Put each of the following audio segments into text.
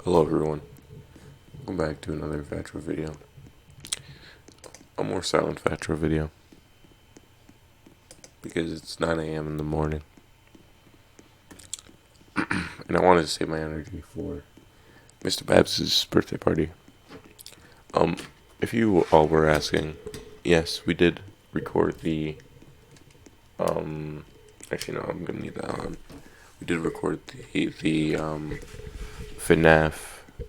Hello everyone, welcome back to another Fatro video. A more silent Fatro video. Because it's 9 a.m. in the morning. And I wanted to save my energy for Mr. Babs' birthday party. If you all were asking, yes, we did record the, actually no, I'm gonna need that on. We did record the FNAF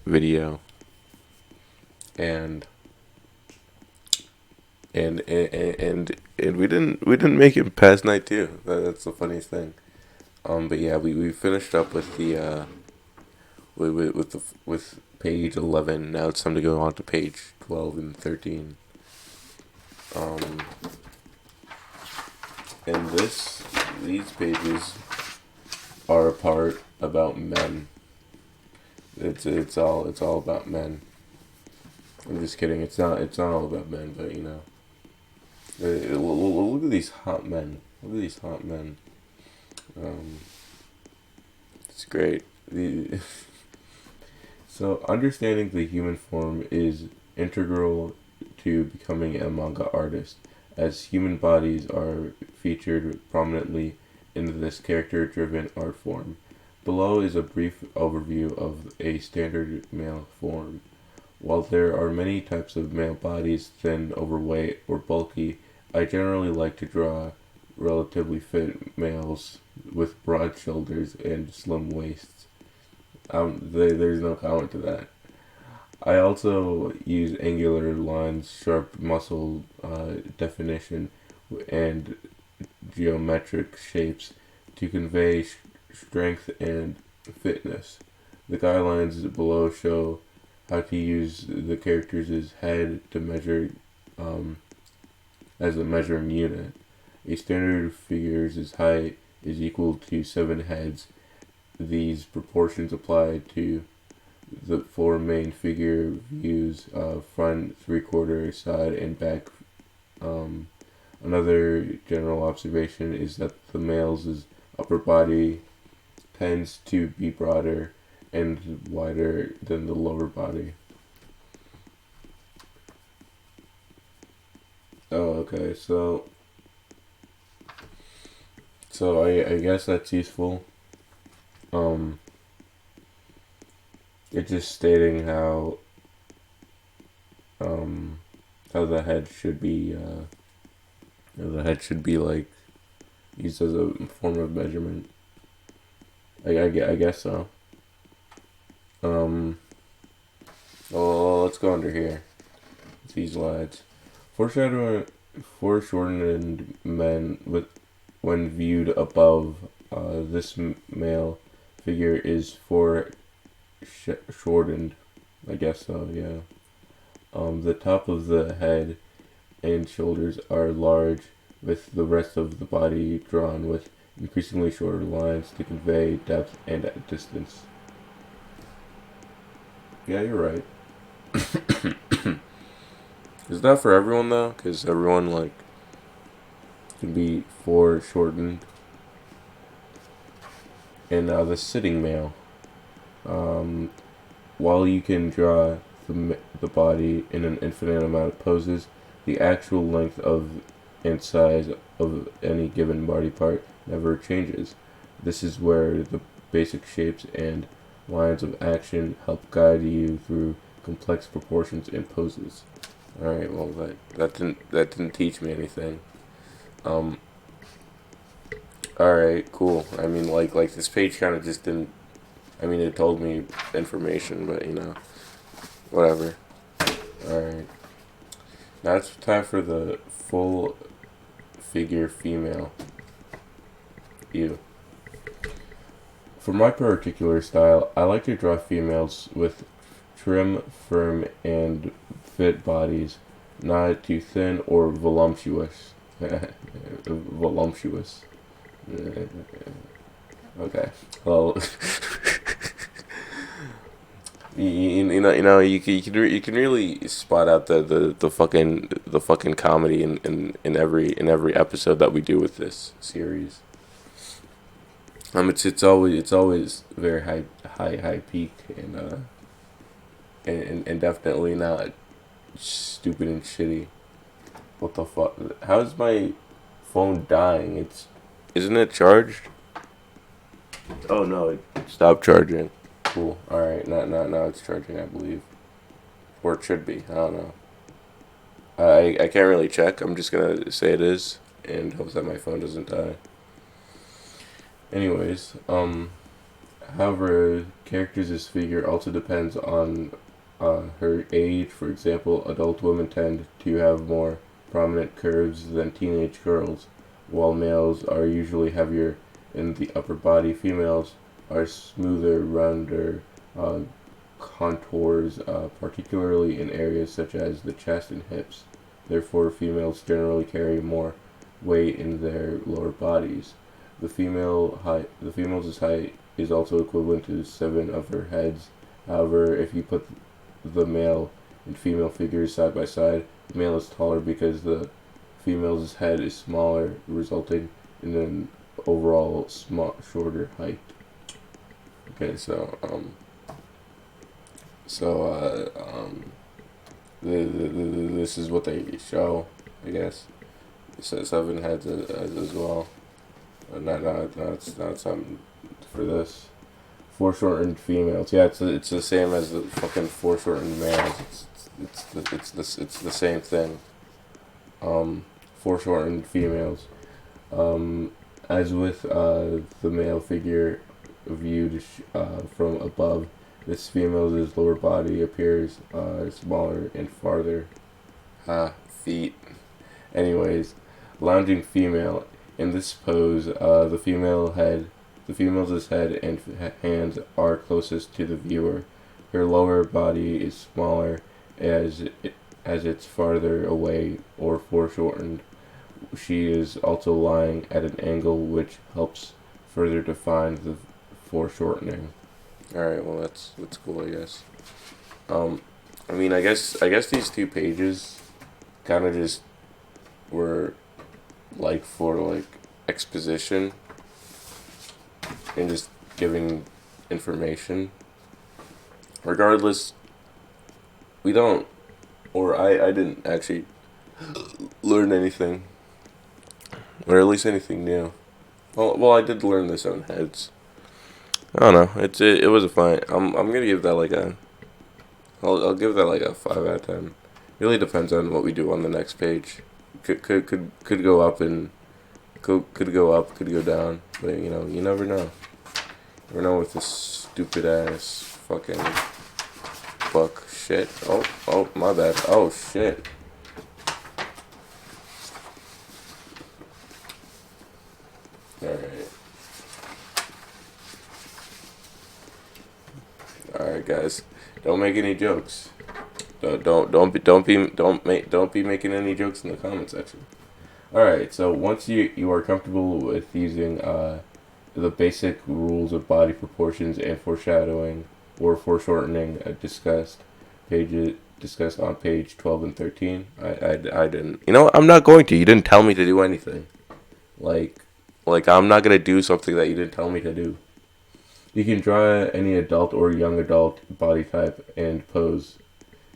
video. And we didn't make it past night two. That's the funniest thing. But yeah, we finished up with the with page 11. Now it's time to go on to page 12 and 13. Um, and these pages are a part about men. It's all about men. I'm just kidding. It's not all about men, but you know. Look at these hot men. Look at these hot men. Um, it's great. So, understanding the human form is integral to becoming a manga artist, as human bodies are featured prominently in this character-driven art form. Below is a brief overview of a standard male form. While there are many types of male bodies, thin, overweight, or bulky, I generally like to draw relatively fit males with broad shoulders and slim waists. There's no comment to that. I also use angular lines, sharp muscle definition, and geometric shapes to convey strength and fitness. The guidelines below show how to use the character's head to measure as a measuring unit. A standard figure's height is equal to 7 heads. These proportions apply to the 4 main figure views: front, three-quarter, side, and back. Another general observation is that the male's upper body tends to be broader and wider than the lower body. Oh, okay. So I guess that's useful. Um, it's just stating um how the head should be like used as a form of measurement. I guess so. Um, well, let's go under here. These lads. Foreshadowing foreshortened men with when viewed above. This male figure is foreshortened. I guess so. Yeah. The top of the head and shoulders are large, with the rest of the body drawn with increasingly shorter lines to convey depth and distance. Yeah, you're right. Is that for everyone though? Because everyone like can be foreshortened. And the sitting male. Um, while you can draw the body in an infinite amount of poses, the actual length of and size of any given body part never changes. This is where the basic shapes and lines of action help guide you through complex proportions and poses. All right, well that didn't teach me anything. Um, all right, cool. I mean, like this page kind of just didn't. I mean, it told me information, but you know, whatever. All right, now it's time for the full figure female. You. For my particular style, I like to draw females with trim, firm, and fit bodies, not too thin or voluptuous. Voluptuous. Okay. Well, you can really spot out the fucking comedy in every episode that we do with this series. It's always very high peak, and and definitely not stupid and shitty. What the fuck? How's my phone dying? Isn't it charged? Oh no, it stopped charging. Cool. All right, now it's charging, I believe, or it should be. I don't know. I can't really check. I'm just gonna say it is, and hope that my phone doesn't die. Anyways, however, characters' figure also depends on her age. For example, adult women tend to have more prominent curves than teenage girls, while males are usually heavier in the upper body. Females are smoother, rounder contours, particularly in areas such as the chest and hips. Therefore, females generally carry more weight in their lower bodies. The female's height is also equivalent to 7 of her heads. However, if you put the male and female figures side by side, the male is taller because the female's head is smaller, resulting in an overall shorter height. Okay, this is what they show, I guess. It says 7 heads as well. Not something for this. Foreshortened females. Yeah, it's the same as the fucking foreshortened males. It's the same thing. Foreshortened females. As with the male figure viewed from above, this female's lower body appears smaller and farther. Feet. Anyways, lounging female. In this pose, the female's head and hands are closest to the viewer. Her lower body is smaller as it's farther away or foreshortened. She is also lying at an angle which helps further define the foreshortening. All right, well that's cool, I guess. I mean, I guess these 2 pages kind of just were like for like exposition and just giving information. Regardless, we don't, or I didn't actually learn anything, or at least anything new. Well, I did learn the 7 heads. I don't know. It was a fine. I'm gonna give that like a. I'll give that like a 5 out of 10. Really depends on what we do on the next page. Could go up and could go up, could go down, but you never know. You never know with this stupid ass fucking book shit. Oh, my bad. Oh shit. Alright, guys. Don't make any jokes. Don't be making any jokes in the comment section. Alright, so once you are comfortable with using the basic rules of body proportions and foreshadowing or foreshortening discussed on page 12 and 13. I didn't. I'm not going to. You didn't tell me to do anything. Like I'm not going to do something that you didn't tell me to do. You can draw any adult or young adult body type and pose.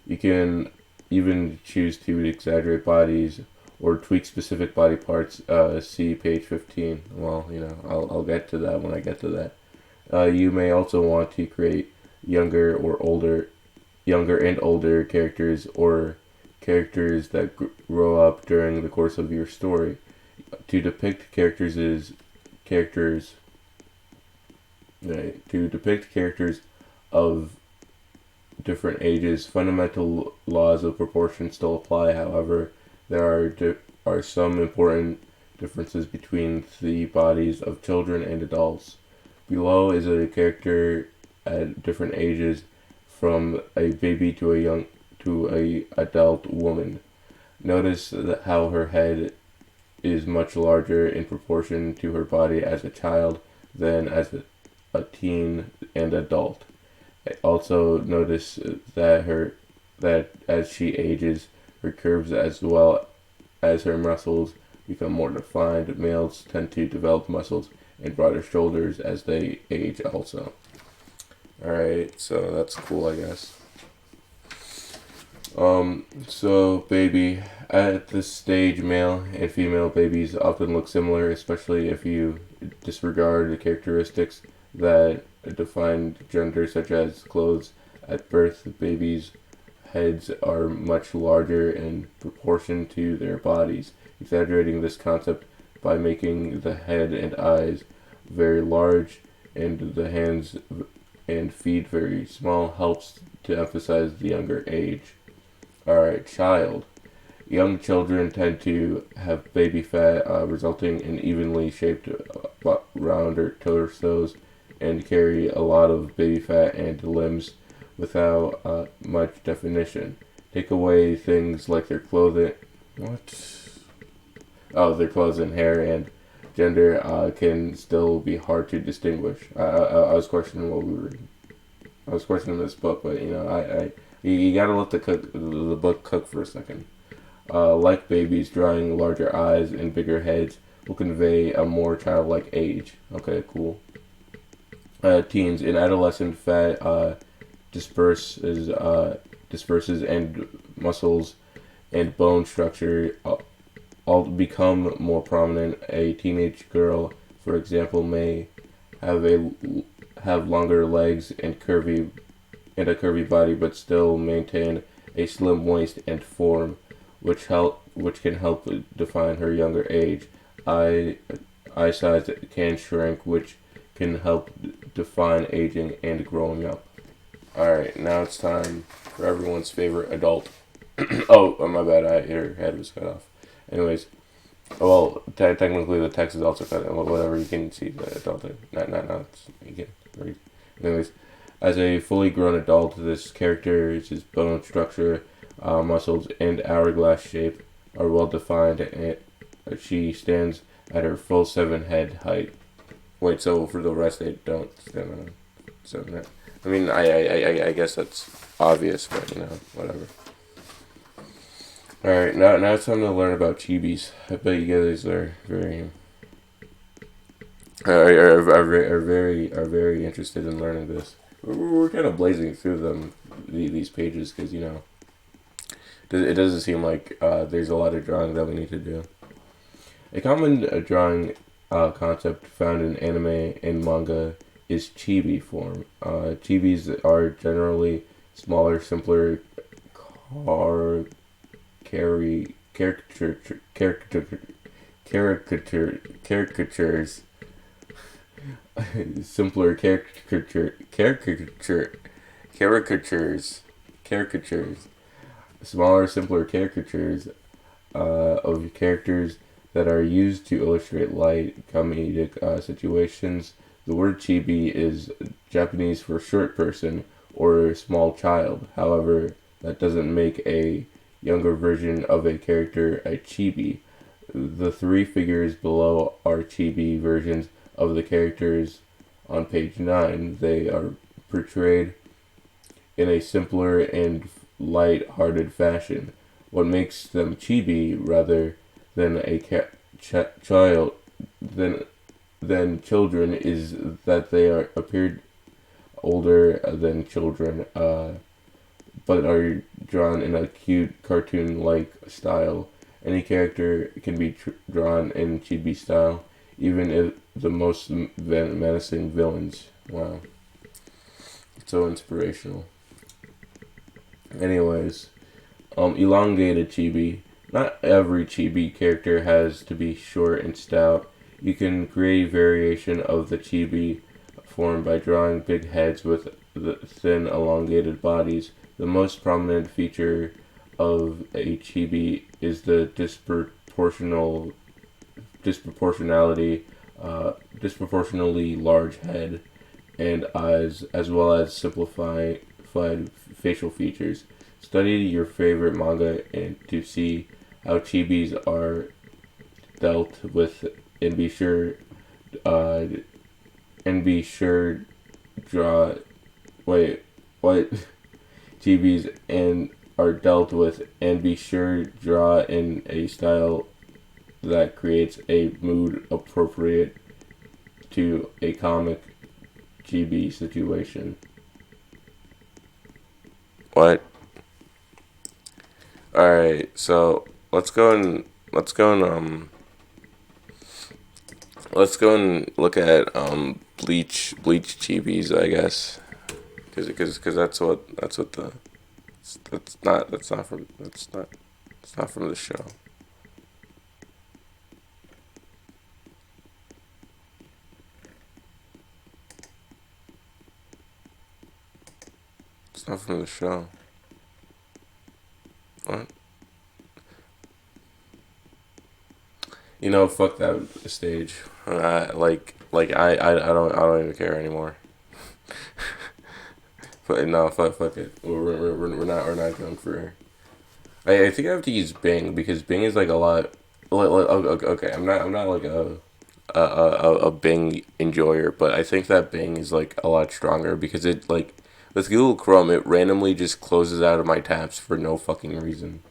You can even choose to exaggerate bodies or tweak specific body parts. See page 15. Well, I'll get to that when I get to that. You may also want to create younger and older characters or characters that grow up during the course of your story. To depict characters of different ages, fundamental laws of proportion still apply. However, there are some important differences between the bodies of children and adults. Below is a character at different ages, from a baby to a adult woman. Notice how her head is much larger in proportion to her body as a child than as a teen and adult. Also notice that as she ages, her curves as well as her muscles become more defined. Males tend to develop muscles and broader shoulders as they age also. Alright, so that's cool, I guess. So baby, at this stage, male and female babies often look similar, especially if you disregard the characteristics that define gender, such as clothes. At birth, babies' heads are much larger in proportion to their bodies. Exaggerating this concept by making the head and eyes very large and the hands and feet very small helps to emphasize the younger age. Alright, child. Young children tend to have baby fat, resulting in evenly shaped, rounder torsos, and carry a lot of baby fat and limbs without much definition. Take away things like their clothing. What? Oh, their clothes and hair and gender can still be hard to distinguish. I was questioning what we were. I was questioning this book, but you gotta let the book cook for a second. Like babies, drawing larger eyes and bigger heads will convey a more childlike age. Okay, cool. Teens in adolescent fat disperses disperses and muscles and bone structure all become more prominent. A teenage girl, for example, may have a have longer legs and a curvy body, but still maintain a slim waist and form, which can help define her younger age. Eye eye size can shrink, which can help define aging and growing up. All right, now it's time for everyone's favorite adult. Oh, my bad. Her head was cut off. Anyways, well, technically the text is also cut. Whatever, you can see the adult. Not. You can read. Anyways, as a fully grown adult, this character's bone structure, muscles, and hourglass shape are well defined, and she stands at her full 7 head height. Wait, so for the rest, they don't stand on 7 head. I mean, I guess that's obvious, but whatever. All right, now it's time to learn about chibis. I bet you guys are very interested in learning this. We're kind of blazing through these pages because it doesn't seem like there's a lot of drawing that we need to do. A common drawing concept found in anime and manga is chibi form. Chibis are generally smaller, simpler caricatures, simpler caricatures, smaller, simpler caricatures of characters that are used to illustrate light comedic situations. The word chibi is Japanese for short person or small child. However, that doesn't make a younger version of a character a chibi. The 3 figures below are chibi versions of the characters on page 9. They are portrayed in a simpler and light-hearted fashion. What makes them chibi rather than a child than children is that they appeared older than children, but are drawn in a cute cartoon-like style. Any character can be drawn in chibi style, even if the most menacing villains. Wow, it's so inspirational. Anyways, elongated chibi. Not every chibi character has to be short and stout. You can create variation of the chibi form by drawing big heads with the thin, elongated bodies. The most prominent feature of a chibi is the disproportionately large head and eyes, as well as simplified facial features. Study your favorite manga and to see how chibis are dealt with, and be sure uh, draw wait what chibis and are dealt with, and be sure draw in a style that creates a mood appropriate to a comic chibi situation. What? All right, so let's go and look at Bleach TVs, I guess, because that's what the that's not from it's not from the show. It's not from the show. What? You know, fuck that stage. I don't even care anymore. But no, fuck it. We're not going for. I think I have to use Bing because Bing is like a lot. Okay, I'm not like a Bing enjoyer, but I think that Bing is like a lot stronger because it like with Google Chrome it randomly just closes out of my tabs for no fucking reason.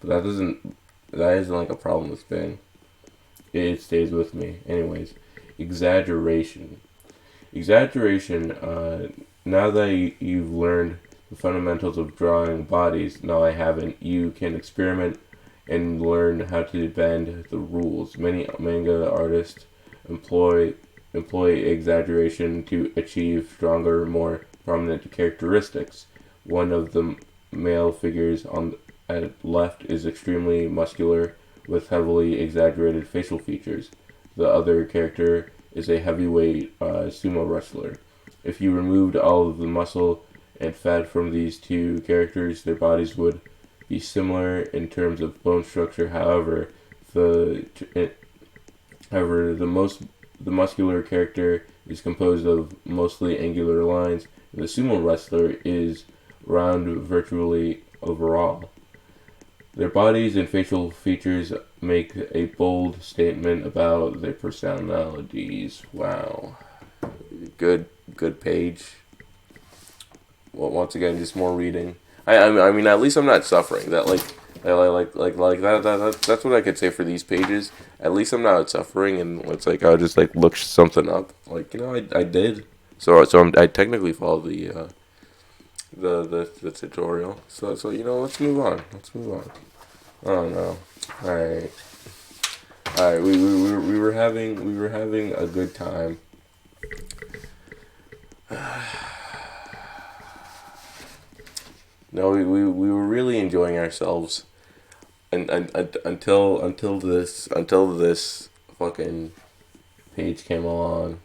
But that isn't like a problem with Bing. It stays with me. Anyways, exaggeration. Exaggeration, now that you've learned the fundamentals of drawing bodies, no, I haven't, you can experiment and learn how to bend the rules. Many manga artists employ employ exaggeration to achieve stronger, more prominent characteristics. One of the male figures on at left is extremely muscular with heavily exaggerated facial features. The other character is a heavyweight sumo wrestler. If you removed all of the muscle and fat from these two characters, their bodies would be similar in terms of bone structure. The however the muscular character is composed of mostly angular lines, and the sumo wrestler is round virtually overall. Their bodies and facial features make a bold statement about their personalities. Wow. Good good page. Well, once again, just more reading. I mean, at least I'm not suffering. That that's what I could say for these pages. At least I'm not suffering, and it's like I'll just like look something up. Like I did. I technically follow the tutorial. So let's move on. Let's move on. Oh no. All right. All right. We were having a good time. No, we were really enjoying ourselves, and until this fucking page came along.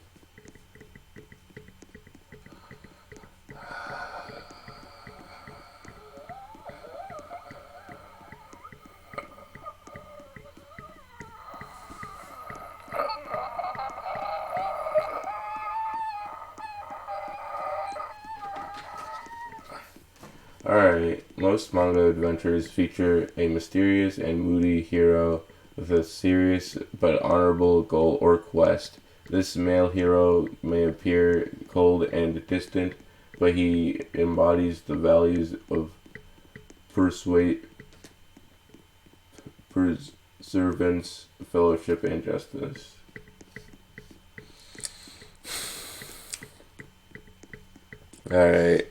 Alright, most manga adventures feature a mysterious and moody hero with a serious but honorable goal or quest. This male hero may appear cold and distant, but he embodies the values of persuade, perseverance, fellowship, and justice. All right.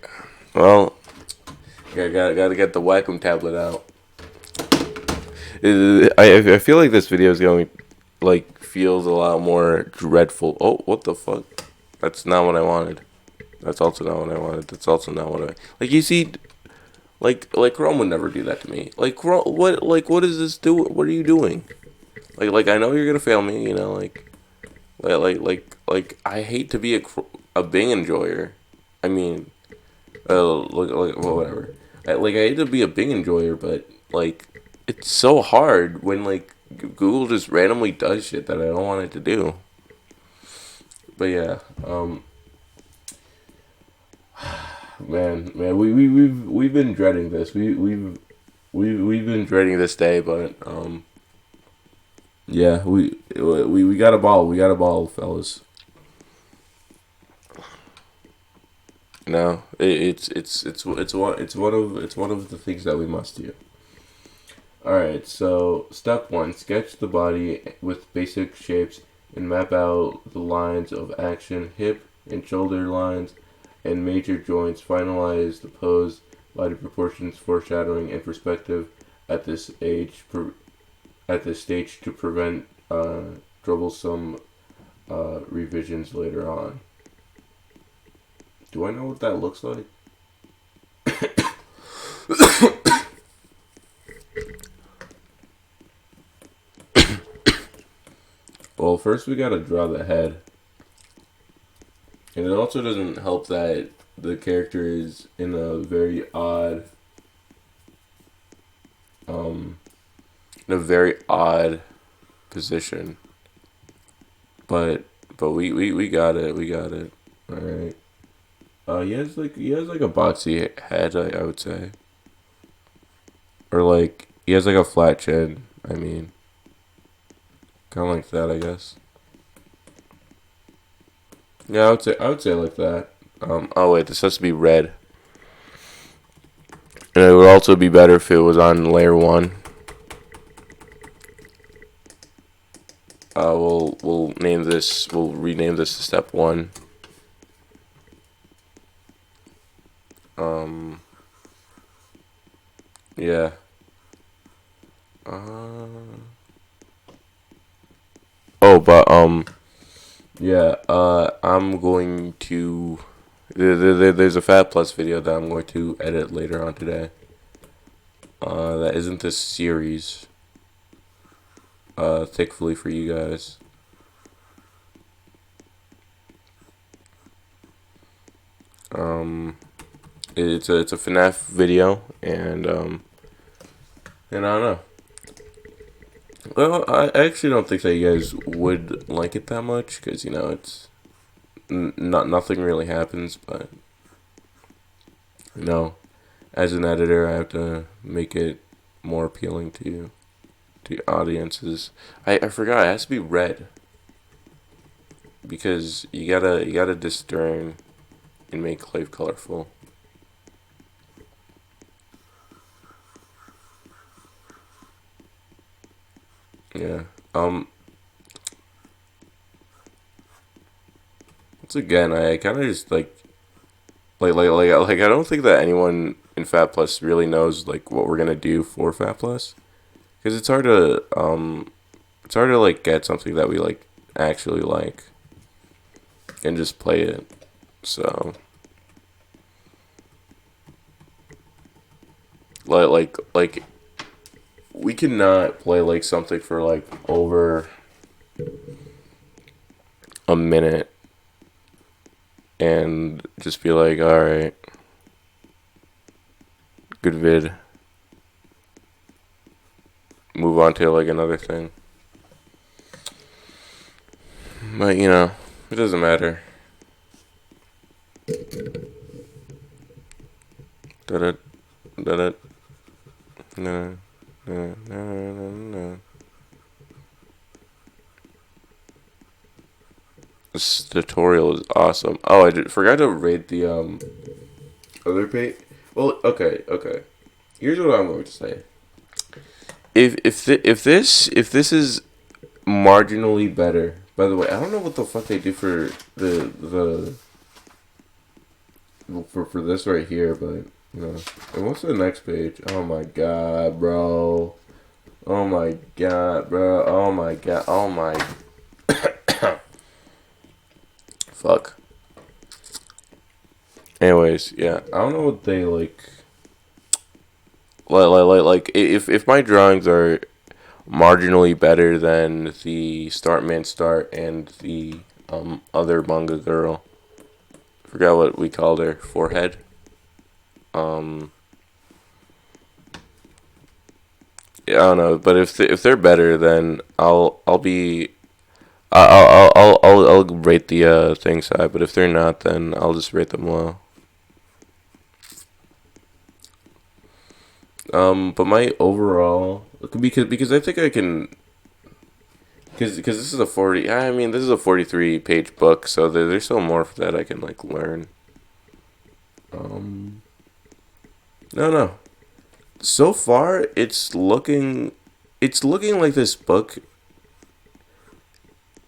Well, gotta get the Wacom tablet out. I feel like this video is going like feels a lot more dreadful. Oh, what the fuck? That's not what I wanted. That's also not what I wanted. That's also not what I like. You see, like Chrome would never do that to me. Like Chrome, what is this do? What are you doing? Like I know you're gonna fail me. I hate to be a Bing enjoyer. I mean, well, whatever. I hate to be a Bing enjoyer, but like it's so hard when like Google just randomly does shit that I don't want it to do. But yeah, man, we've been dreading this. We've been dreading this day, but yeah, we got a ball. We got a ball, fellas. No, It's one of the things that we must do. All right. So step one: sketch the body with basic shapes and map out the lines of action, hip and shoulder lines, and major joints. Finalize the pose, body proportions, foreshadowing, and perspective. at this age at this stage to prevent troublesome revisions later on. Do I know what that looks like? Well, first we gotta draw the head. And it also doesn't help that the character is in a very odd in a very odd position. But we got it. We got it. All right. He has like a boxy head, I would say. Or like he has like a flat chin. I mean, kind of like that, I guess. Yeah, I would say like that. Oh wait, this has to be red. And it would also be better if it was on layer 1. We'll name this. We'll rename this to step 1. Yeah. Oh, but yeah. I'm going to. There's a Fat Plus video that I'm going to edit later on today. That isn't this series. Thankfully for you guys. It's a FNAF video, and I don't know. Well, I actually don't think that you guys would like it that much, because, you know, it's nothing really happens, but, you know, as an editor, I have to make it more appealing to audiences. I forgot, it has to be red, because you gotta discern and make life colorful. Yeah. Once again, I kind of just like I don't think that anyone in Fat Plus really knows like what we're gonna do for Fat Plus, because it's hard to like get something that we like actually like and just play it. So like we cannot play like something for like over a minute and just be like, all right, good vid, move on to like another thing. But you know, it doesn't matter. Da da no. No. This tutorial is awesome. Oh, forgot to rate the other page. Well, okay. Here's what I'm going to say. If this is marginally better. By the way, I don't know what the fuck they do for the for this right here, but you know. And what's the next page? Oh my god, bro. Oh my god, bro. Oh my god. Oh my. Fuck. Anyways, yeah. I don't know what they like. Like if my drawings are marginally better than the Startman Start and the other manga girl. Forgot what we called her. Forehead. Yeah, I don't know, but if they're better, then I'll rate the thing side. But if they're not, then I'll just rate them low. But my overall, because I think I can, because this is a 40. I mean, this is a 43-page book, so there's still more that I can like learn. No. So far, it's looking like this book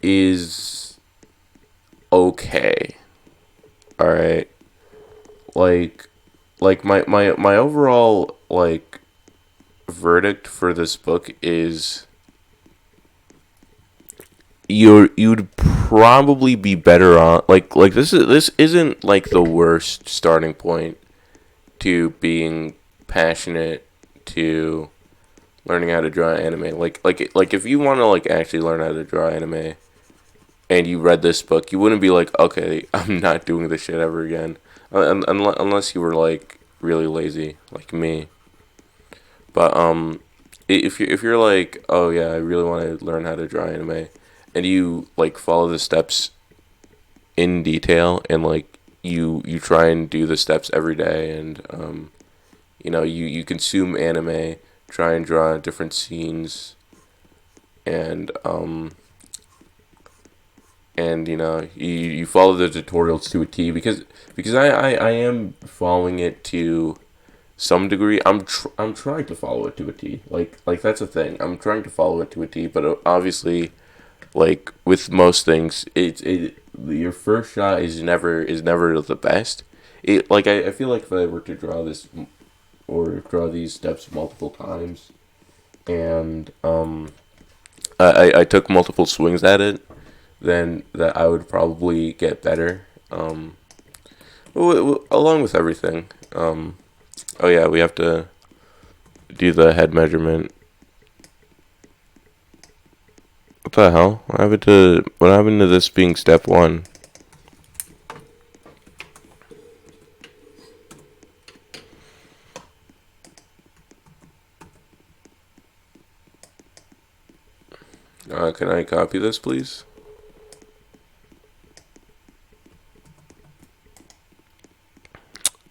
is okay. All right, like my overall like verdict for this book is you'd probably be better on this isn't like the worst starting point to being passionate to learning how to draw anime. Like if you want to like actually learn how to draw anime and you read this book, you wouldn't be like, okay, I'm not doing this shit ever again, unless you were like really lazy like me. But if you're like, oh yeah, I really want to learn how to draw anime, and you like follow the steps in detail, and like you try and do the steps every day, and you consume anime, try and draw different scenes, and you follow the tutorials to a T, because I am following it to some degree. I'm trying to follow it to a T. Like that's a thing. I'm trying to follow it to a T, but obviously, like with most things, your first shot is never the best. I feel like if I were to draw this or draw these steps multiple times, and I took multiple swings at it, then that I would probably get better. Along with everything. Oh yeah, we have to do the head measurement. What the hell? What happened to this being step one? Can I copy this, please?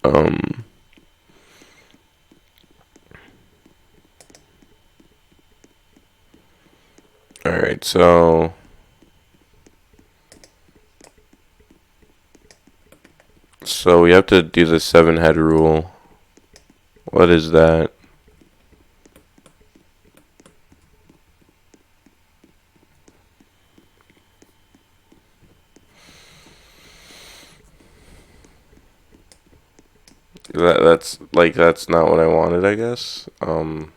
Um. All right. So we have to do the 7 head rule. What is that? That's not what I wanted, I guess. I don't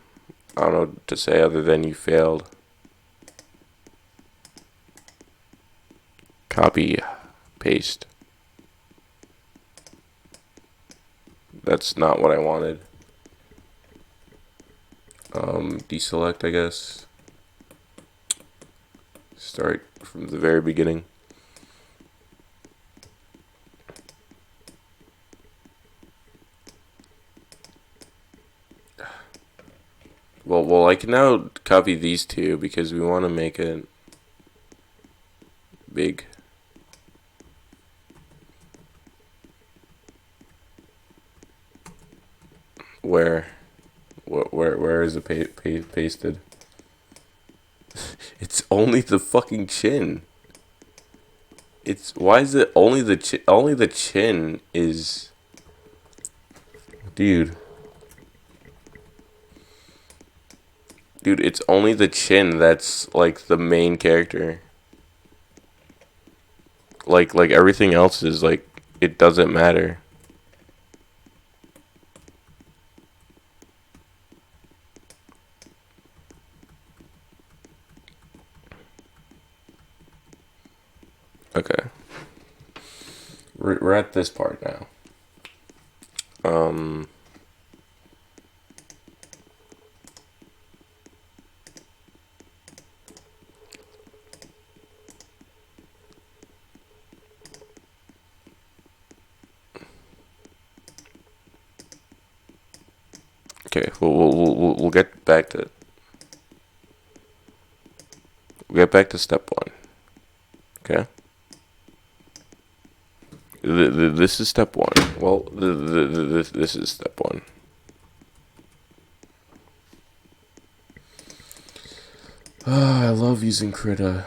know what to say other than you failed. Copy, paste. That's not what I wanted. Deselect, I guess. Start from the very beginning. Well, I can now copy these two because we want to make it big. Where? Where is it pasted? It's only the fucking chin. Why is it only the chin? Only the chin is, dude. Dude, it's only the chin that's like the main character. Like everything else is like it doesn't matter. Okay. We're at this part now. Okay, we'll get back to step one. Okay. This is step one. Well, this is step one. I love using Krita.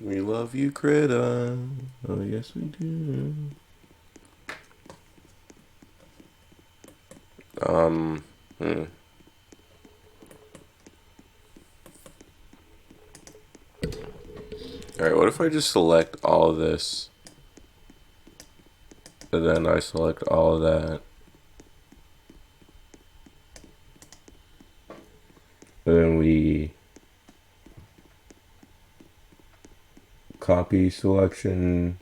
We love you, Krita. Oh, yes, we do. Hmm. Alright, what if I just select all of this? And then I select all of that. And then we copy selection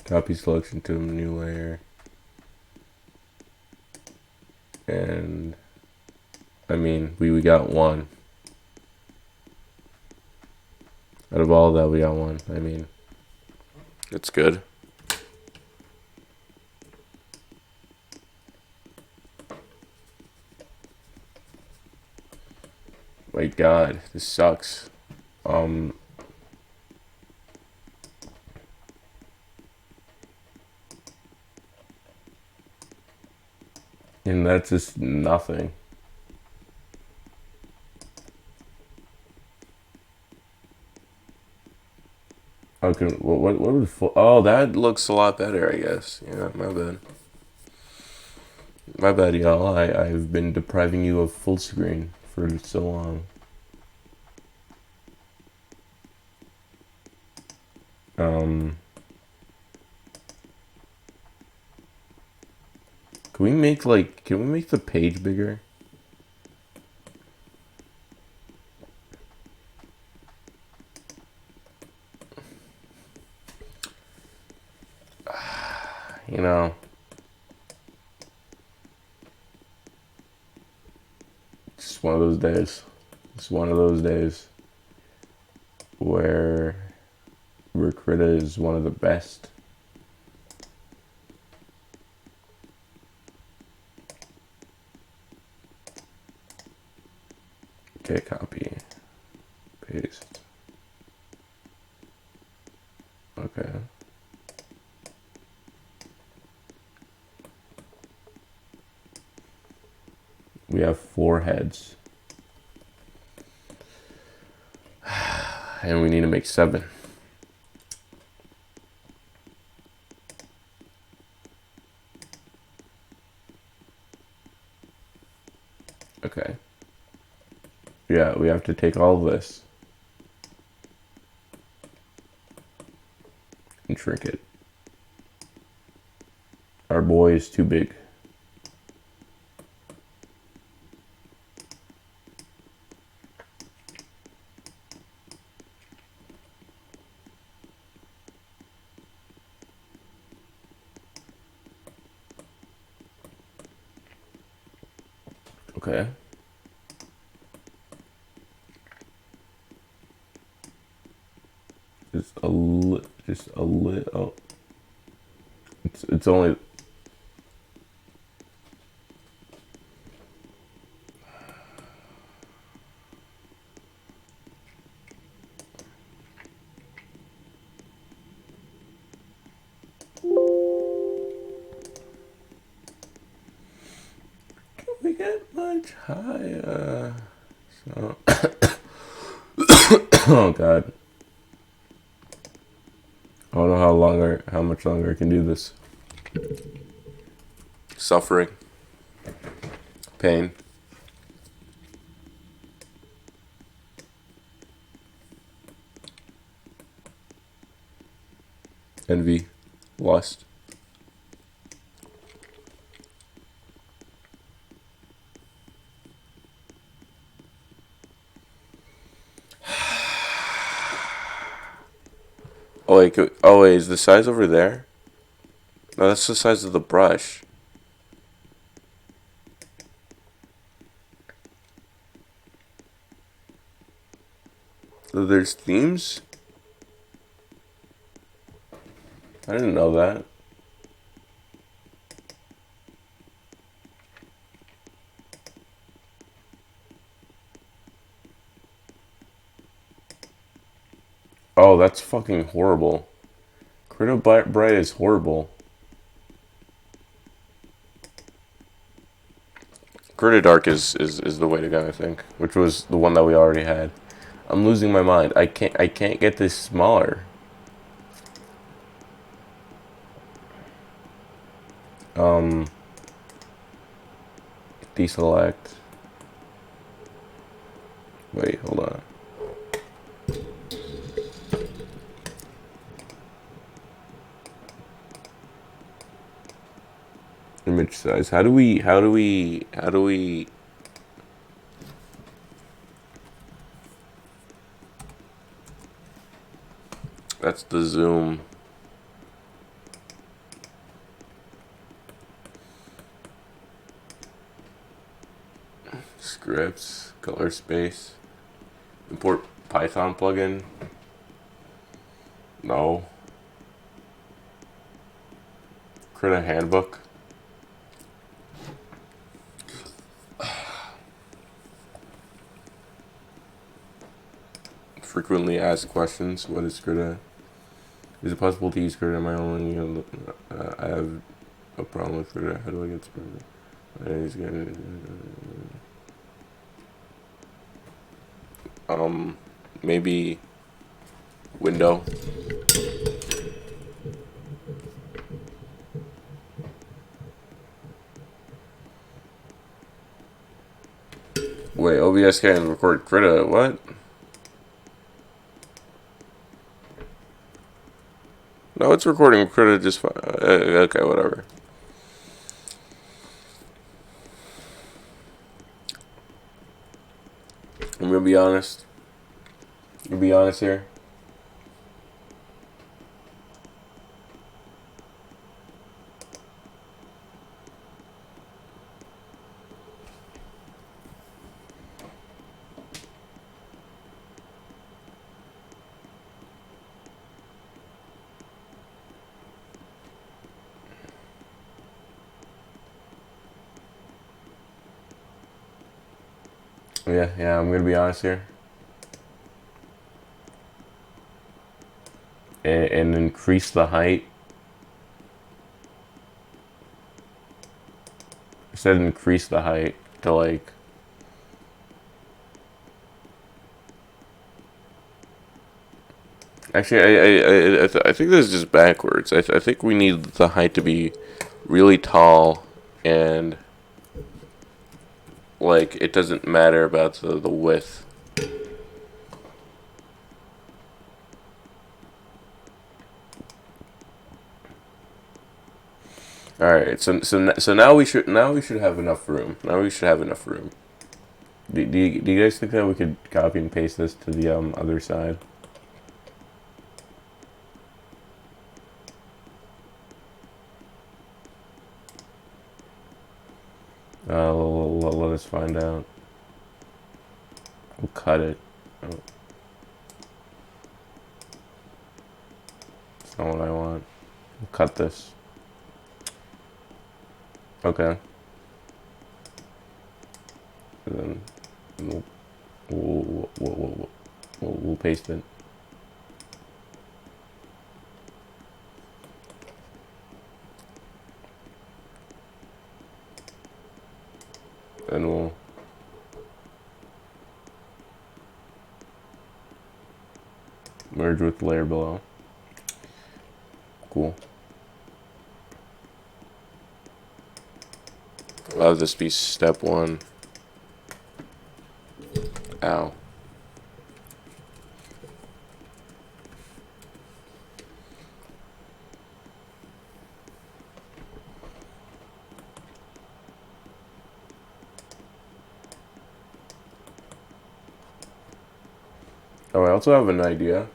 to a new layer. And I mean, we got one. Out of all that, we got one. I mean, It's good. my God, this sucks. Um, and that's just nothing. Okay, what was oh, that Looks a lot better, I guess. Yeah, my bad. my bad, y'all. I've been depriving you of full screen for so long. Um, can we make the page bigger? You know, it's one of those days. It's one of those days where Critta is one of the best. Okay, copy, paste. Okay. We have 4 heads. And we need to make 7. Okay. Yeah, we have to take all of this and shrink it. Our boy is too big. Okay. Just a little. It's only. Can we get much higher? So. Oh God. I don't know how much longer I can do this. Suffering. Pain. Envy, lust. Oh wait, oh wait, is the size over there? No, that's the size of the brush. So there's themes? I didn't know that. Oh, that's fucking horrible. Critter Bright is horrible. Gritted Dark is the way to go, I think. Which was the one that we already had. I'm losing my mind. I can't get this smaller. Deselect. Wait, hold on. image size. How do we that's the zoom. Scripts, color space. Import Python plugin. No. Create a handbook. Frequently asked questions. What is Krita? Is it possible to use Krita in my own? I have a problem with Krita. How do I get started? Maybe window. Wait, OBS can't record Krita. What? No, it's recording Krita just fine. Okay, whatever. I'm gonna be honest. Be honest here. Yeah, I'm gonna be honest here. And increase the height. I said increase the height to like. Actually, I think this is just backwards. I think we need the height to be really tall, and like it doesn't matter about the width. All right, so now we should have enough room. Now we should have enough room. Do you guys think that we could copy and paste this to the other side? Let us find out. We'll cut it. Oh. That's not what I want. We'll cut this. Okay. And then we'll paste it. And we'll merge with the layer below. Cool. I'll have this be step 1. Ow. Oh, I also have an idea.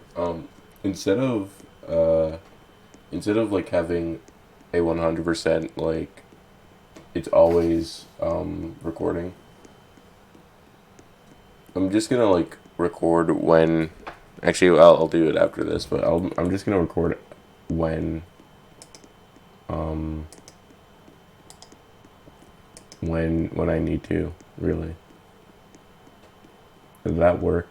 Instead of like having a 100% like it's always recording, I'm just gonna like record when. Actually, I'll do it after this, but I'm just gonna record when when I need to, really. That worked.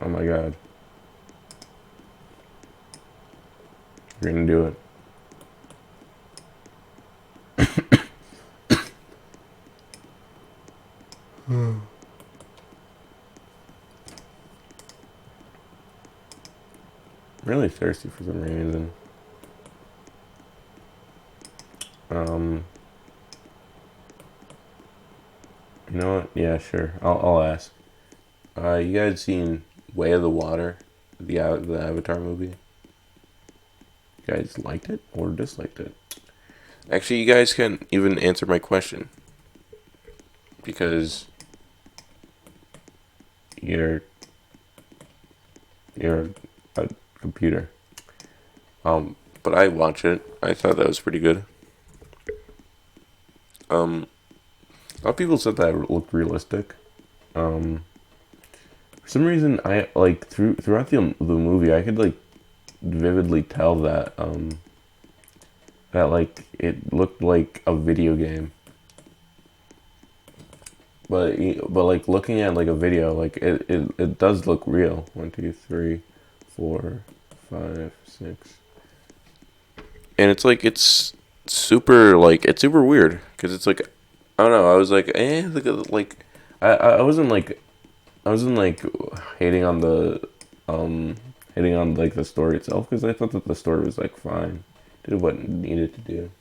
Oh my god. You're gonna do it. I'm really thirsty for some reason. You know what? Yeah, sure. I'll ask. You guys seen Way of the Water, the Avatar movie? You guys liked it or disliked it? Actually, you guys can even answer my question because You're you're a computer. but I watched it. I thought that was pretty good. Um, A lot of people said that it looked realistic. Um, for some reason, I like throughout the movie, I could like vividly tell that that like it looked like a video game. But like looking at like a video, like it does look real. 1, 2, 3, 4, 5, 6. and it's like it's super weird because it's like I don't know. I was like, like I wasn't like I wasn't like hating on the um hating on like the story itself because I thought that the story was like fine, did what it needed to do.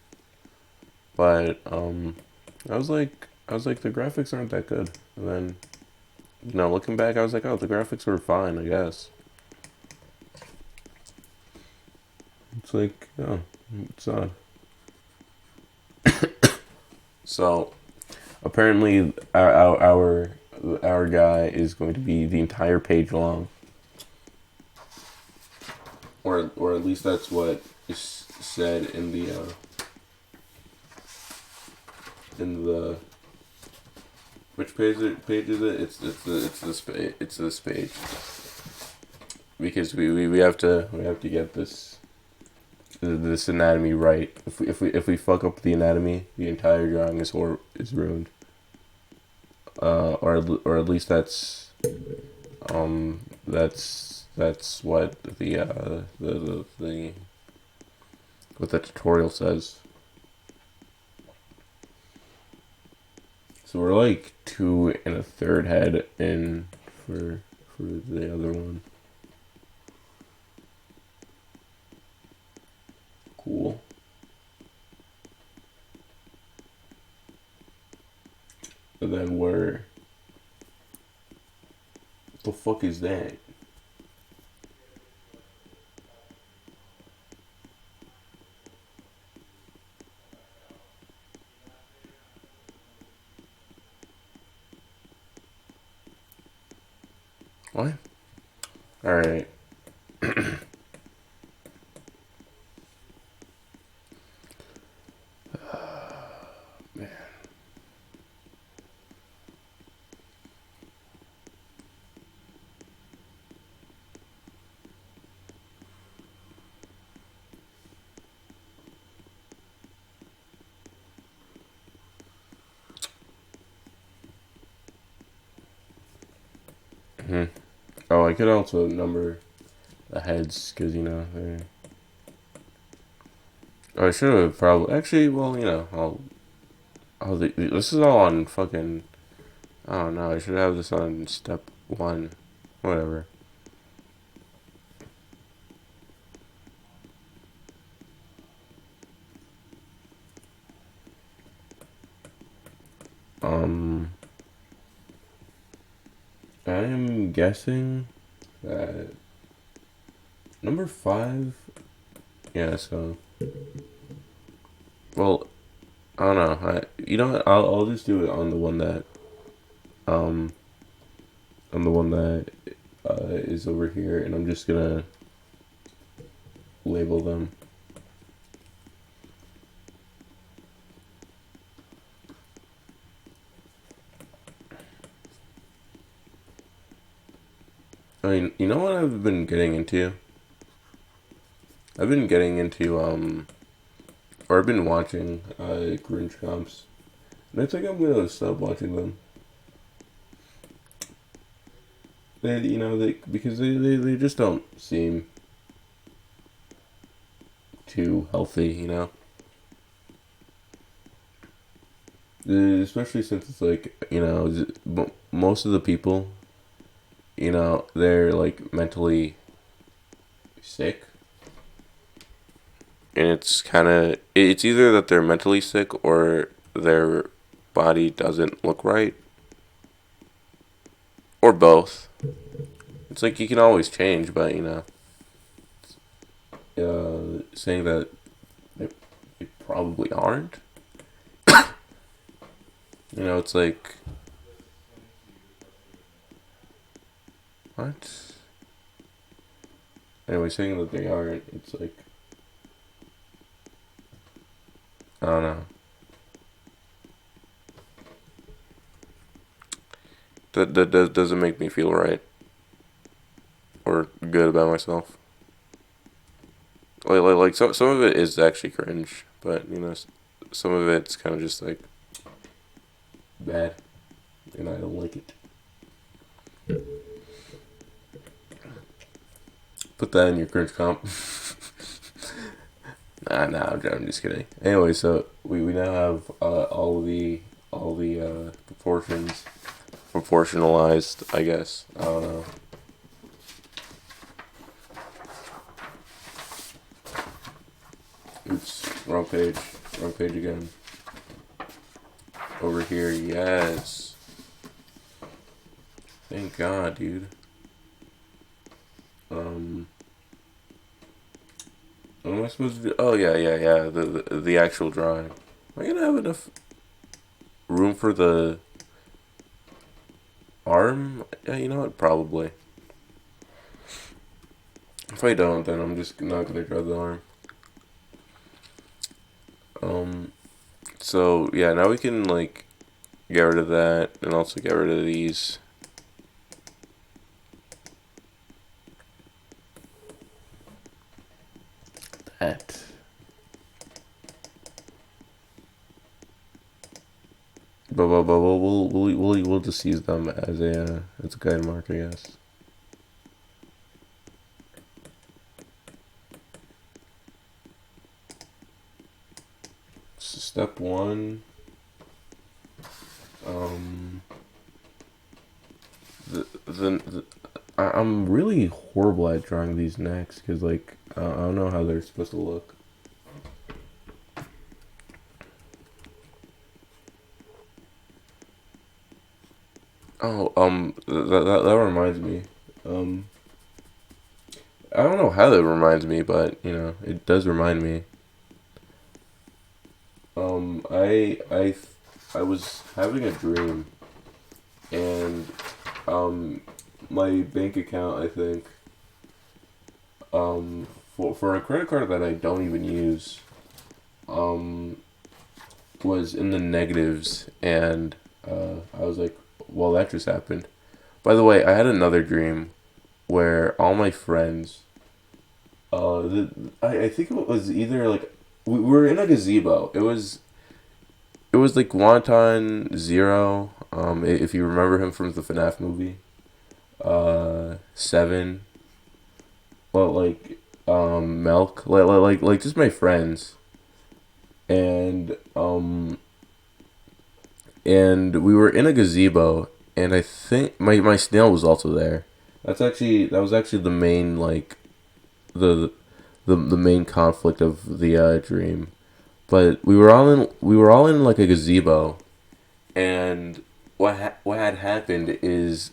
But I was like the graphics aren't that good. And then looking back, I was like, oh, the graphics were fine, I guess. It's like, oh, it's odd. So apparently, our guy is going to be the entire page long, or at least that's what is said in the which page is it? It's this page because we have to get this anatomy right. If we fuck up the anatomy, the entire drawing is ruined. Or at least that's what the what the tutorial says. So we're like 2 1/3 head in for the other one. Cool. And then what the fuck is that? What? Alright. Man. Hmm. Oh, I could also number the heads because they're. Oh, I should have probably actually. Well, this is all on fucking. Oh no, I should have this on step 1. Whatever. Um, I am guessing that number 5. Yeah. So, well, I don't know. You know what? I'll just do it on the one that um on the one that is over here, and I'm just gonna label them. I mean, you know what I've been getting into? I've been getting into or I've been watching Grinch comps, and I think I'm gonna stop watching them. They because they just don't seem too healthy. Especially since it's like most of the people, they're like mentally sick. and it's either that they're mentally sick or their body doesn't look right. or both. It's like you can always change, but saying that they probably aren't. It's like what? Anyway, saying that they aren't, it's like I don't know. That doesn't make me feel right or good about myself. Like some of it is actually cringe, but some of it's kind of just like Bad, and I don't like it. Put that in your cringe comp. Nah, I'm just kidding. Anyway, so we now have all the proportions proportionalized, I guess. I don't know. Oops, wrong page. Wrong page again. Over here, yes. Thank God, dude. What am I supposed to do? Oh yeah. The actual drawing. Am I gonna have enough room for the arm? Yeah, you know what? Probably. If I don't, then I'm just not gonna draw the arm. So yeah, now we can like get rid of that and also get rid of these. That. But we'll just use them as a guide mark, I guess. So step one. I'm really horrible at drawing these necks because like I don't know how they're supposed to look. Oh, that reminds me. I don't know how that reminds me, but it does remind me. I was having a dream, and my bank account, I think, for a credit card that I don't even use, um, was in the negatives, and I was like, well, that just happened. By the way, I had another dream where all my friends, I think it was either like we were in a gazebo. It was like Wonton Zero. If you remember him from the FNAF movie, Seven. Well, like Milk, like just my friends, and and we were in a gazebo, and I think my snail was also there. That was actually the main like the the main conflict of the dream. But we were all in like a gazebo, and what had happened is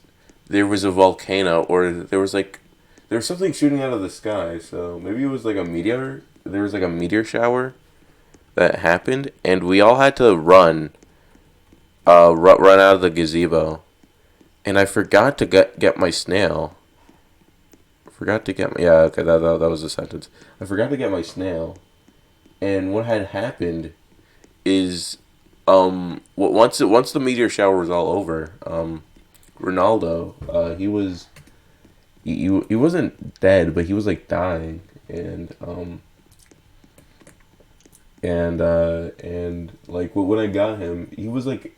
there was a volcano, or there was something shooting out of the sky. So maybe it was like a meteor. There was like a meteor shower that happened, and we all had to run out of the gazebo. And I forgot to get my snail. Forgot to get my, yeah, okay, that was the sentence. I forgot to get my snail, and what had happened is once the meteor shower was all over, Ronaldo, he wasn't dead, but he was like dying, and like when I got him, he was like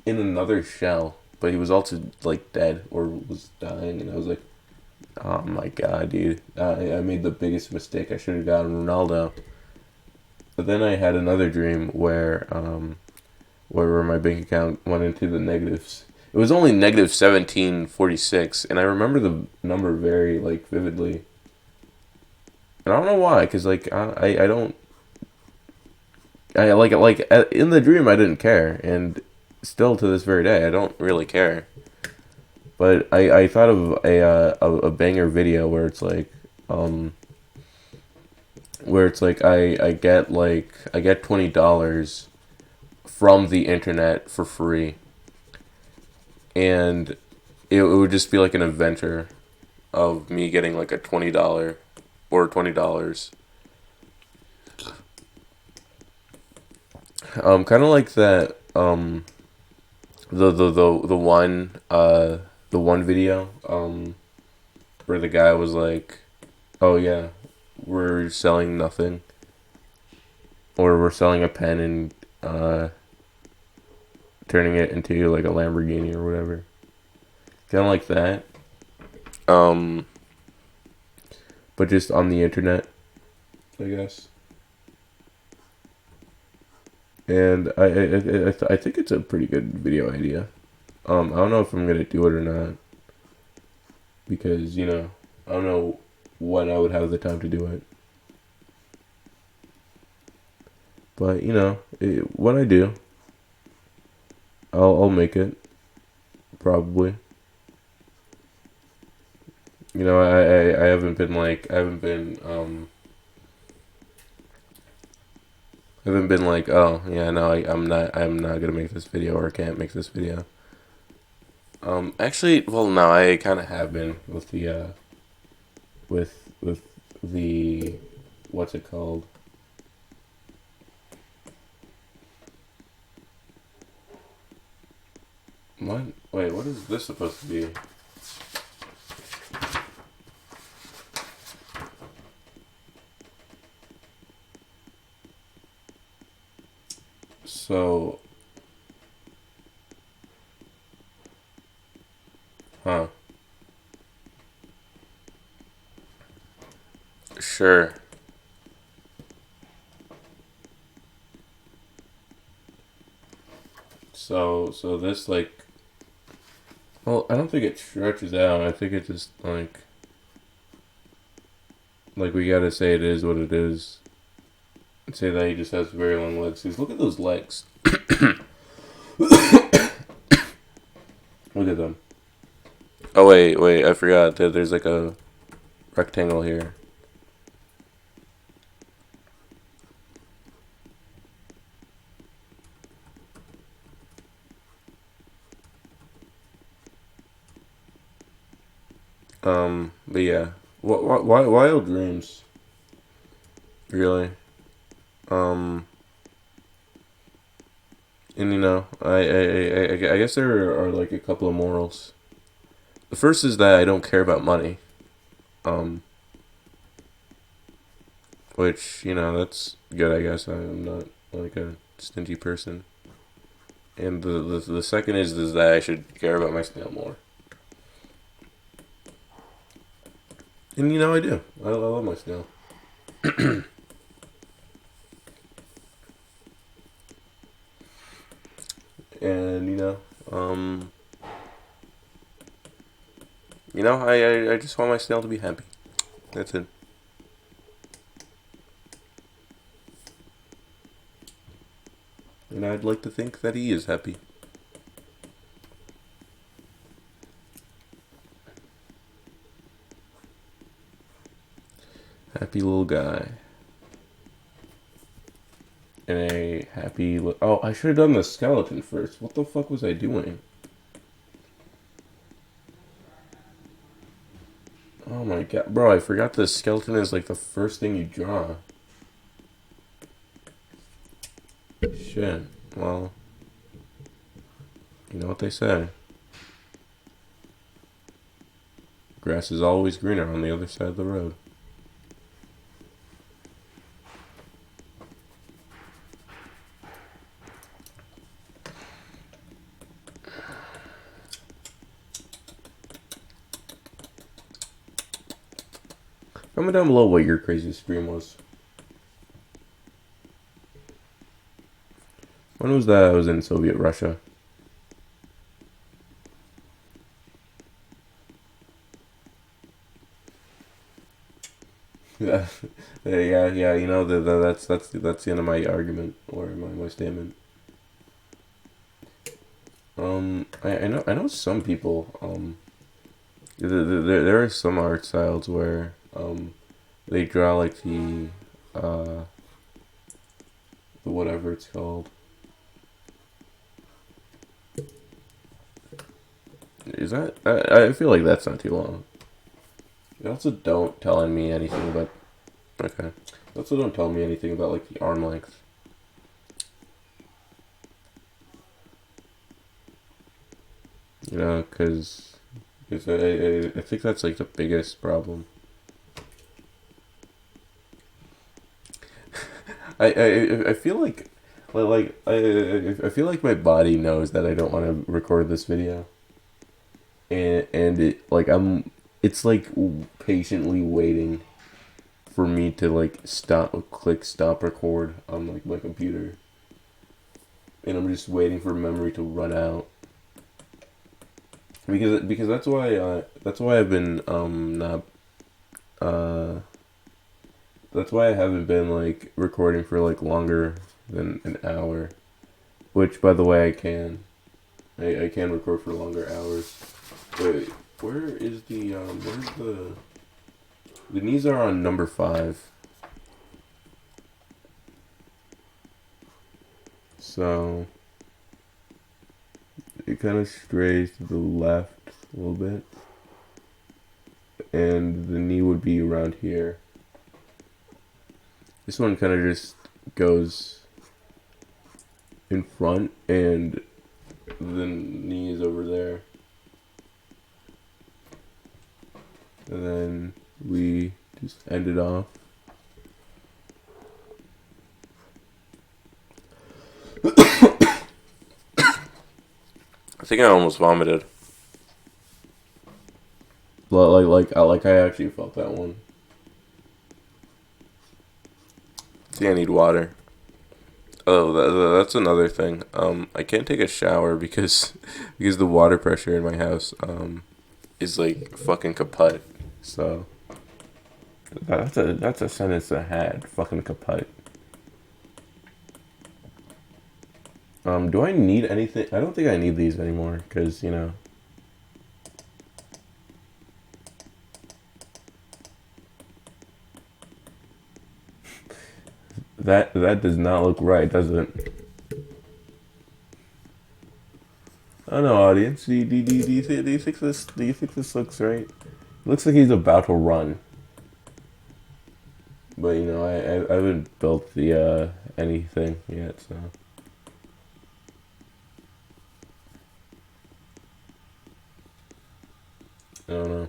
in another shell, but he was also like dead or was dying, and I was like, oh my god, dude, I made the biggest mistake. I should have gotten Ronaldo. But then I had another dream where my bank account went into the negatives. It was only negative 1746, and I remember the number very like vividly. And I don't know why, cause like I don't I like in the dream I didn't care, and still to this very day I don't really care. But I thought of a banger video um where it's like I get $20 from the internet for free, and it would just be like an adventure of me getting like a $20 kind of like that the one video where the guy was like, oh yeah, we're selling nothing, or we're selling a pen and turning it into like a Lamborghini or whatever, kind of like that, um but just on the internet, I guess. And I think it's a pretty good video idea. I don't know if I'm gonna do it or not, because I don't know when I would have the time to do it. But when I do, I'll make it, probably. I haven't been like, oh yeah, no, I'm not gonna make this video, or I can't make this video. Actually, well, no, I kind of have been with with the what's it called? What? Wait, what is this supposed to be? So, huh? Sure. So this like, well, I don't think it stretches out. I think it just like we gotta say it is what it is. And say that he just has very long legs. 'Cause look at those legs. Look at them. Oh wait, I forgot that there's like a rectangle here. But yeah, why Wild Dreams? Really? Um, and I guess there are like a couple of morals. The first is that I don't care about money. Um, which that's good. I guess I'm not like a stingy person. And the second is that I should care about my snail more. And I do. I love my snail. And I just want my snail to be happy. That's it. And I'd like to think that he is happy. Happy little guy. And a happy... Oh, I should have done the skeleton first. What the fuck was I doing? Oh my god. Bro, I forgot the skeleton is like the first thing you draw. Shit. Well, you know what they say. Grass is always greener on the other side of the road. Comment down below what your craziest dream was. When was that? I was in Soviet Russia. Yeah, yeah. That's the end of my argument, or my statement. I know some people There are some art styles where they draw like the whatever it's called. Is that I feel like that's not too long. You also don't telling me anything about. Okay. You also don't tell me anything about like the arm length. You know, because I think that's like the biggest problem. I feel I feel like my body knows that I don't want to record this video, and it like it's like patiently waiting for me to like click stop record on like my computer, and I'm just waiting for memory to run out. Because that's why I've been not uh that's why I haven't been like recording for like longer than an hour. Which, by the way, I can. I can record for longer hours. Wait, where is where's the knees are on number 5. So it kind of strays to the left a little bit, and the knee would be around here. This one kind of just goes in front, and the knee is over there. And then we just end it off. I think I almost vomited. Like I actually felt that one. I think I need water. Oh, that's another thing. I can't take a shower because because the water pressure in my house is like fucking kaput. So that's a sentence I had. Fucking kaput. Do I need anything? I don't think I need these anymore, because, you know. That does not look right, does it? I don't know, audience. Do you think this looks right? It looks like he's about to run. But, you know, I haven't built the anything yet, so. I don't know.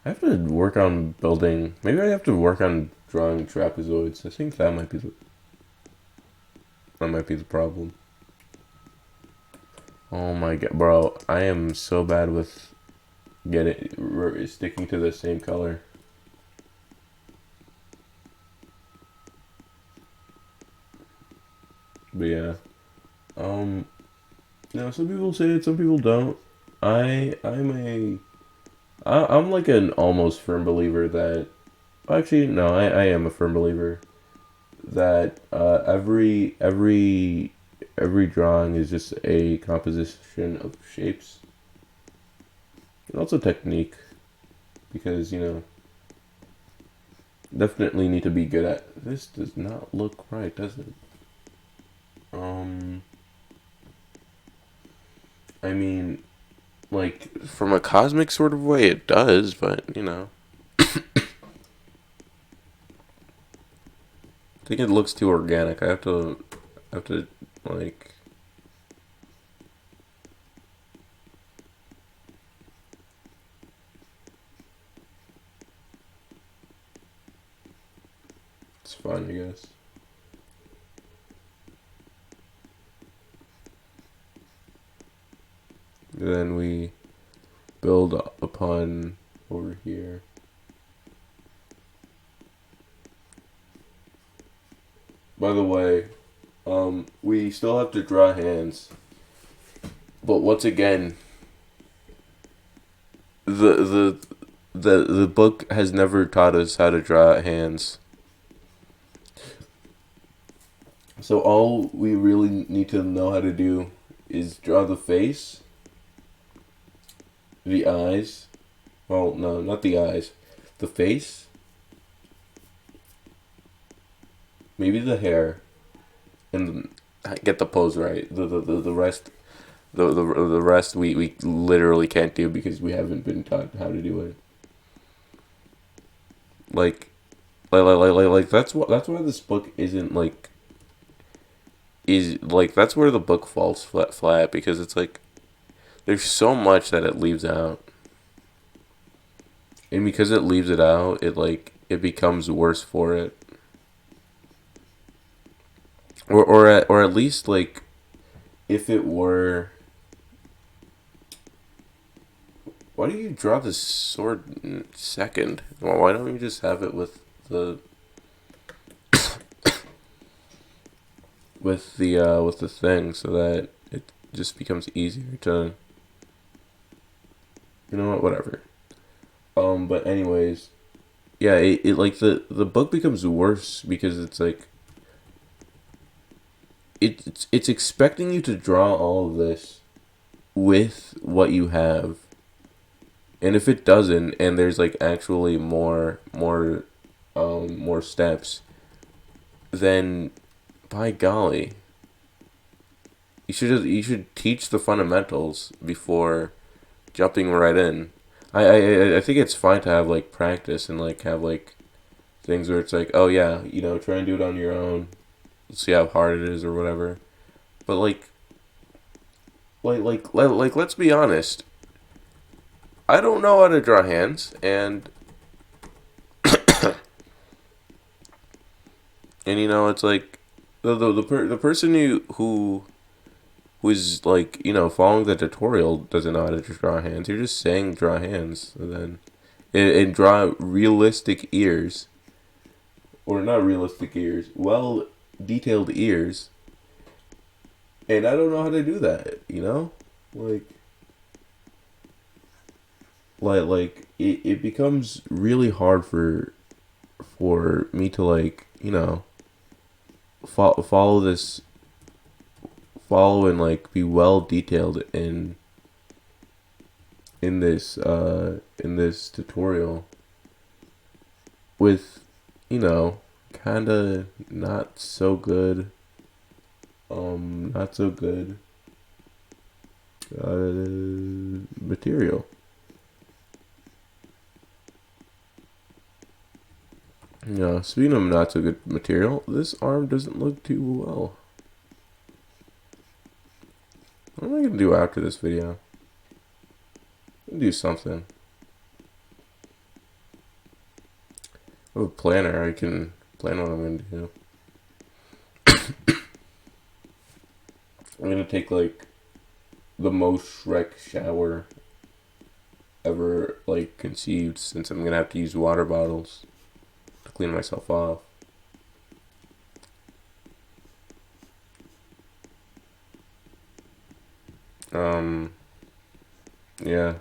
I have to work on building. Maybe I have to work on drawing trapezoids. I think that might be the problem. Oh my god, bro! I am so bad with sticking to the same color. But yeah, now some people say it, some people don't. I'm like an almost firm believer that. Actually, no, I am a firm believer that every drawing is just a composition of shapes and also technique, because, you know, definitely need to be good at. This does not look right, does it? I mean, like, From a cosmic sort of way, it does, but you know. I think it looks too organic. Have to like. It's fine, I guess. Then we build upon over here. By the way, we still have to draw hands, but once again, the book has never taught us how to draw hands. So all we really need to know how to do is draw the face, the eyes, Well, no, not the eyes. The face, maybe the hair, and Get the pose right. the rest. The rest we literally can't do because we haven't been taught how to do it. Like, that's why this book isn't like is like that's where the book falls flat because it's like there's so much that it leaves out, and because it leaves it out, it becomes worse for it, or at least like if it were. Why do you draw the sword second? Well, why don't you just have it the with the thing so that it just becomes easier to, you know what, whatever. But anyways, yeah, it like the book becomes worse because it's like it's expecting you to draw all of this with what you have. And if it doesn't, and there's like actually more steps, then by golly, you should teach the fundamentals before jumping right in. I think it's fine to have like practice and like have like things where it's like, oh yeah, you know, try and do it on your own, see how hard it is or whatever. But let's be honest. I don't know how to draw hands, and you know it's like the person who is like, you know, following the tutorial doesn't know how to draw hands. You're just saying draw hands, and then and draw realistic ears, or not realistic ears, well detailed ears. And I don't know how to do that. You know, like it becomes really hard for me to like, you know, follow this, follow and like be well detailed in this tutorial with, you know, kind of not so good material. Yeah, speaking of not so good material, this arm doesn't look too well. What am I gonna do after this video? I'm gonna do something. I have a planner. I can plan what I'm gonna do. I'm gonna take like the most Shrek shower ever like conceived, since I'm gonna have to use water bottles to clean myself off. Yeah.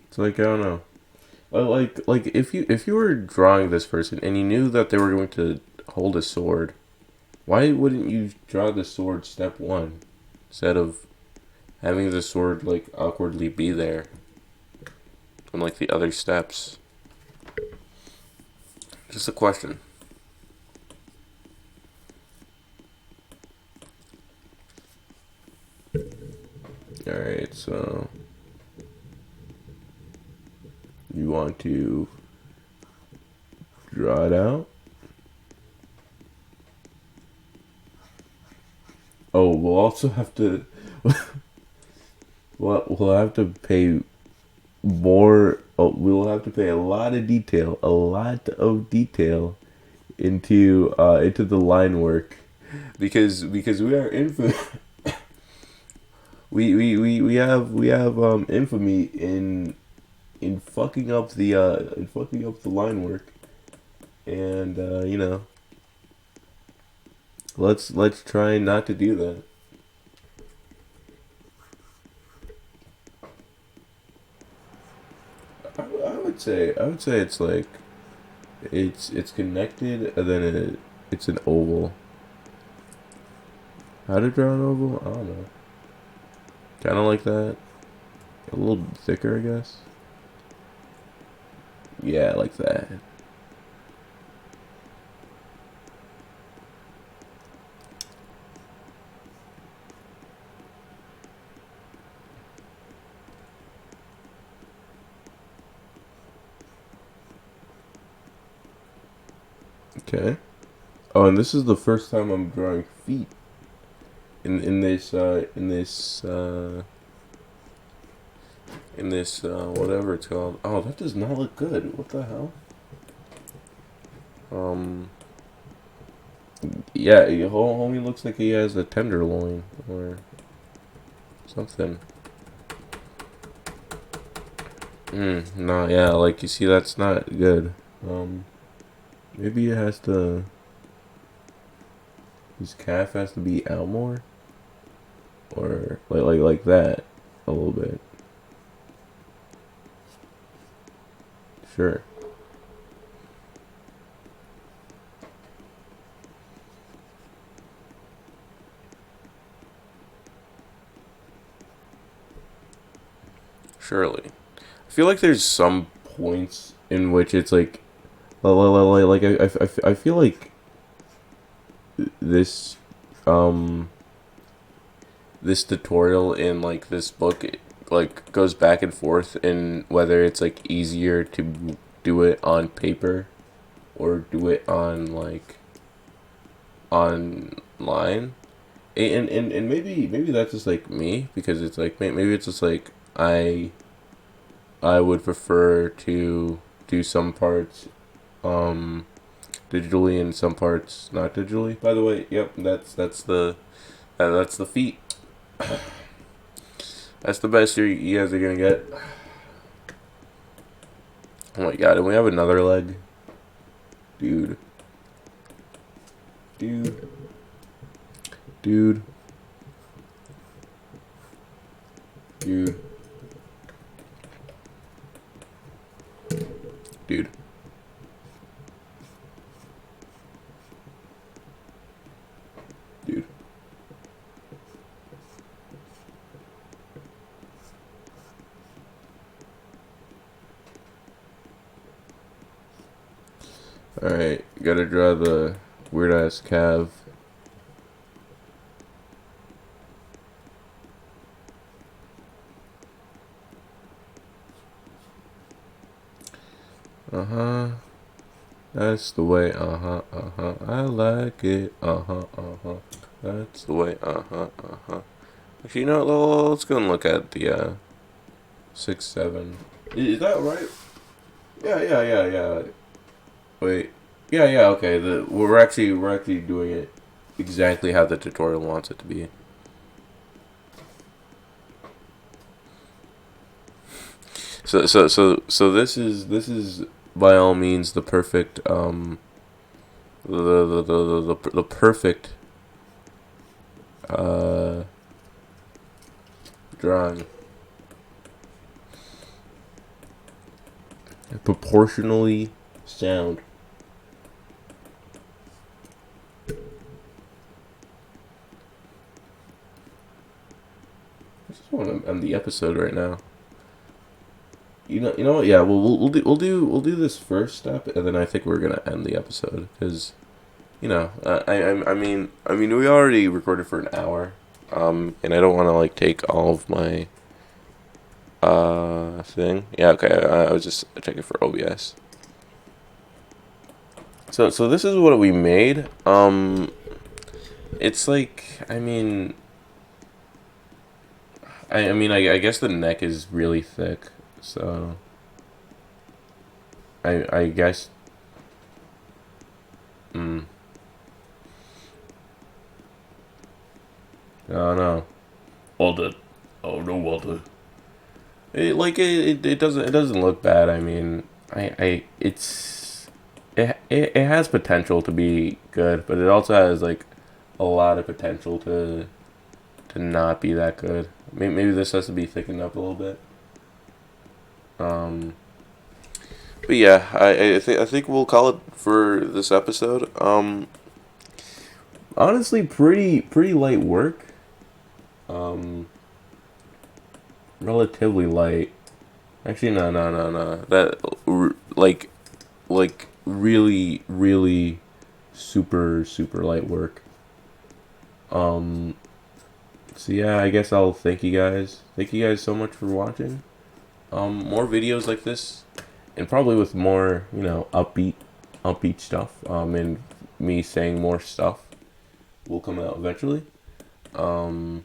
It's like I don't know. Like if you were drawing this person and you knew that they were going to hold a sword, why wouldn't you draw the sword step one instead of having the sword like awkwardly be there on like the other steps? Just a question. Alright, so you want to draw it out? Oh, we'll also have to we'll have to pay more. Oh, we'll have to pay a lot of detail into the line work, because we are infamous. We have infamy in fucking up the line work, and you know, let's try not to do that. I would say it's like it's connected and then it's an oval. How to draw an oval? I don't know. Kind of like that. A little thicker, I guess. Yeah, like that. Okay. Oh, and this is the first time I'm drawing feet in this whatever it's called. Oh, that does not look good. What the hell? Um. Yeah, homie looks like he has a tenderloin or something. No, yeah, like you see, that's not good. Um, maybe it has to. His calf has to be out more, or like that, a little bit. Sure. Surely. I feel like there's some points in which it's like I feel like this um this tutorial in like this book like goes back and forth in whether it's like easier to do it on paper or do it on like online. And maybe that's just like me because it's like maybe it's just like I would prefer to do some parts um digitally and some parts not digitally. By the way, yep, that's the feet. That's the best you guys are gonna get. Oh my god, and we have another leg, dude, dude, dude, dude, dude. Dude. Alright, gotta draw the weird ass calf. Uh huh. That's the way. Uh huh. Uh huh. I like it. Uh huh. Uh huh. That's the way. Uh huh. Uh huh. Actually, you know what? Let's go and look at the 6-7. Is that right? Yeah. Wait. Yeah. Okay. We're actually doing it exactly how the tutorial wants it to be. So this is by all means the perfect the perfect uh drawing. Proportionally sound. I just want to end the episode right now. You know what? Yeah, we'll do this first step, and then I think we're gonna end the episode because I mean we already recorded for an hour, and I don't want to like take all of my thing. Yeah, okay. I was just checking for OBS. So this is what we made. It's like I guess the neck is really thick, so I guess. Mm, I don't know. Walter. Oh no, Walter. It doesn't look bad. I mean, it has potential to be good, but it also has like a lot of potential to not be that good. Maybe this has to be thickened up a little bit. Um, But yeah, I think we'll call it for this episode. Honestly, pretty light work. Um, Relatively light. Actually, no. Like really super light work. Um, so yeah, I guess I'll thank you guys. Thank you guys so much for watching. More videos like this, and probably with more, upbeat stuff. And me saying more stuff will come out eventually. Um,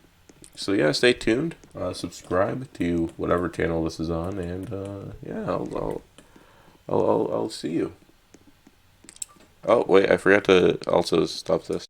so yeah, stay tuned. Subscribe to whatever channel this is on, and yeah, I'll see you. Oh wait, I forgot to also stop this.